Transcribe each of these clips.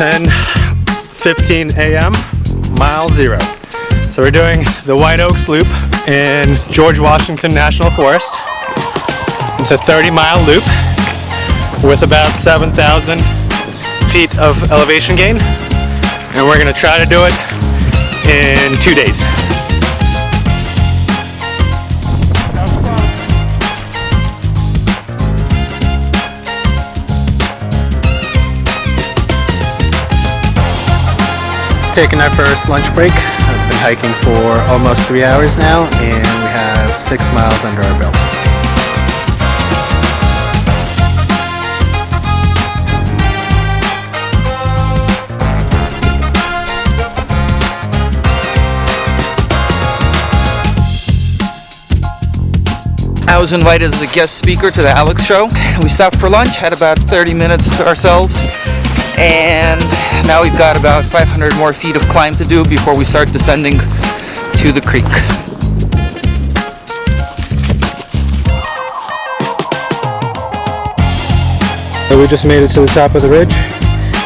10:15 a.m. mile 0. So we're doing the White Oaks Loop in George Washington National Forest. It's a 30-mile loop with about 7,000 feet of elevation gain, and we're going to try to do it in 2 days. Taking our first lunch break. I've been hiking for almost 3 hours now, and we have 6 miles under our belt. I was invited as a guest speaker to the Alex show. We stopped for lunch, had about 30 minutes ourselves, and now we've got about 500 more feet of climb to do before we start descending to the creek. So we just made it to the top of the ridge,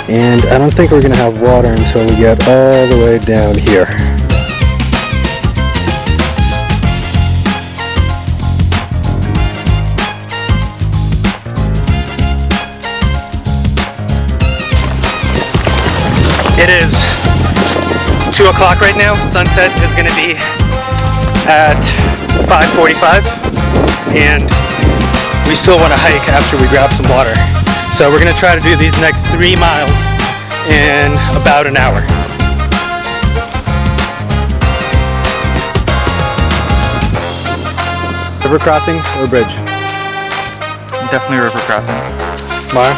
and I don't think we're going to have water until we get all the way down here. It is 2 o'clock right now. Sunset is going to be at 5:45, and we still want to hike after we grab some water. So we're going to try to do these next 3 miles in about an hour. River crossing or bridge? Definitely river crossing. Mara?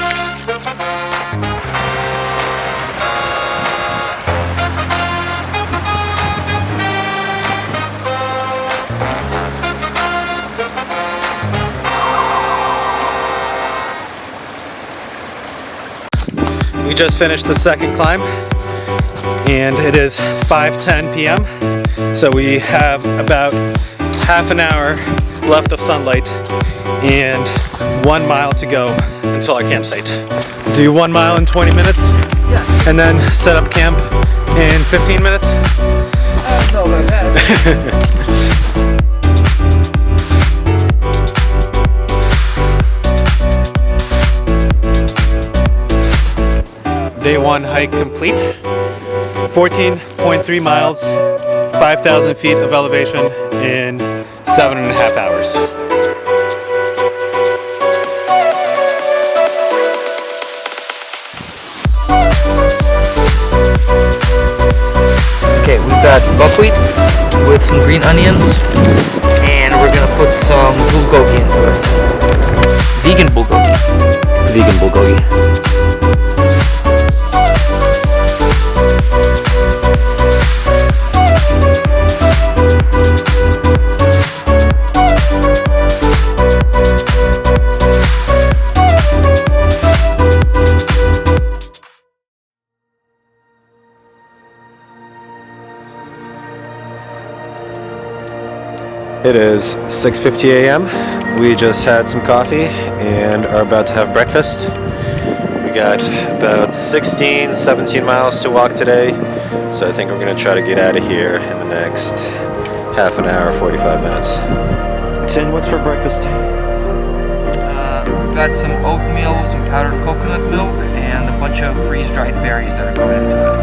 We just finished the second climb, and it is 5:10 p.m. So we have about half an hour left of sunlight and 1 mile to go until our campsite. Do 1 mile in 20 minutes? Yeah. And then set up camp in 15 minutes? No, about that. Day 1 hike complete. 14.3 miles, 5,000 feet of elevation in 7.5 hours. Okay, we've got buckwheat with some green onions, and we're gonna put some bulgogi into it. Vegan bulgogi. Vegan bulgogi. It is 6:50 a.m. We just had some coffee and are about to have breakfast. We got about 16, 17 miles to walk today, so I think we're going to try to get out of here in the next half an hour, 45 minutes. Tin, what's for breakfast? We've got some oatmeal with some powdered coconut milk and a bunch of freeze-dried berries that are going into it.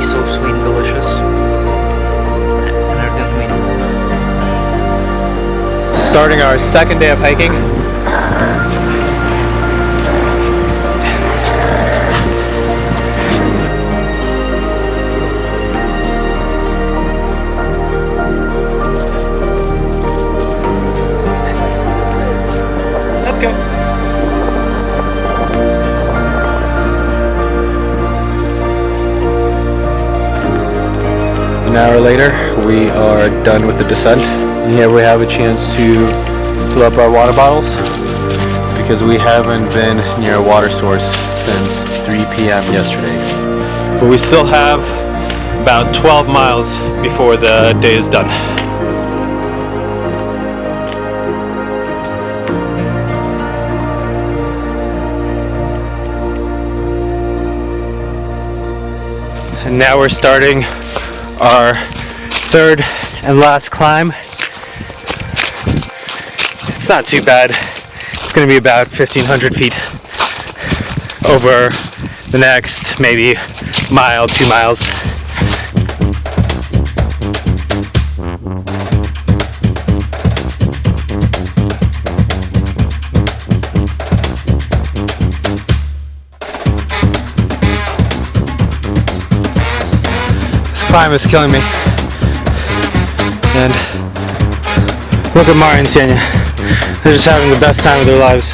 So sweet and delicious. And everything's going to Starting our second day of hiking. Let's go. An hour later, we are done with the descent. And here we have a chance to fill up our water bottles because we haven't been near a water source since 3 p.m. yesterday. But we still have about 12 miles before the day is done. And now we're starting our third and last climb. It's not too bad. It's going to be about 1,500 feet over the next maybe mile, 2 miles. This climb is killing me. And look at Mari and Sanya. They're just having the best time of their lives.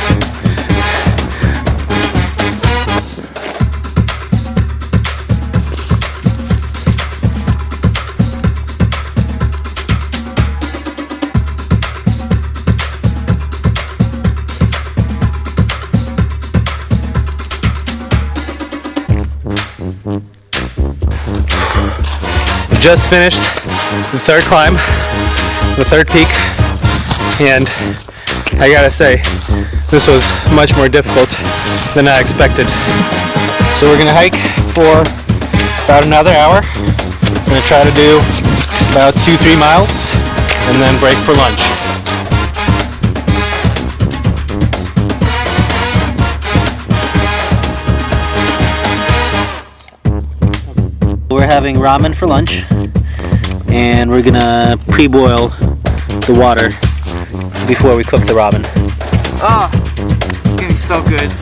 Just finished the third climb, the third peak, and I gotta say, this was much more difficult than I expected. So we're gonna hike for about another hour. I'm gonna try to do about 2-3 miles and then break for lunch. We're having ramen for lunch, and we're gonna pre-boil the water before we cook the ramen. Oh, it's gonna be so good.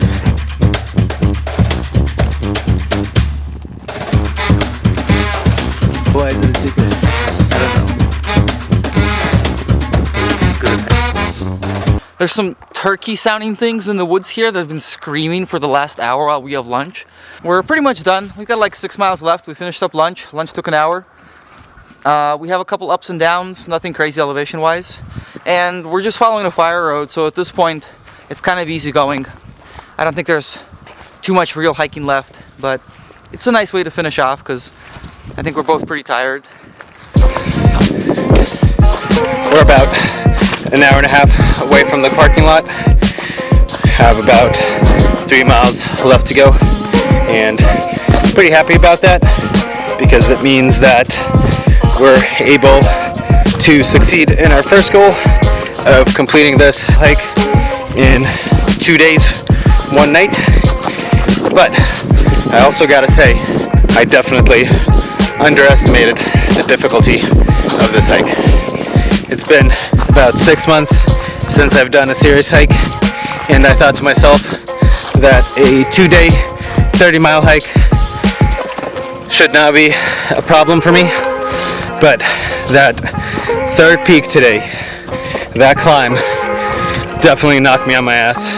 Why is it a secret? I don't know. There's some turkey sounding things in the woods here that have been screaming for the last hour while we have lunch. We're pretty much done. We've got like 6 miles left. We finished up lunch. Lunch took an hour. We have a couple ups and downs, nothing crazy elevation wise. And we're just following a fire road, so at this point it's kind of easy going. I don't think there's too much real hiking left, but it's a nice way to finish off because I think we're both pretty tired. We're about an hour and a half away from the parking lot. Have about 3 miles left to go, and pretty happy about that because it means that we're able to succeed in our first goal of completing this hike in 2 days, 1 night. But I also gotta say, I definitely underestimated the difficulty of this hike. It's been about 6 months since I've done a serious hike, and I thought to myself that a 2-day 30-mile hike should not be a problem for me. But that third peak today, that climb, definitely knocked me on my ass.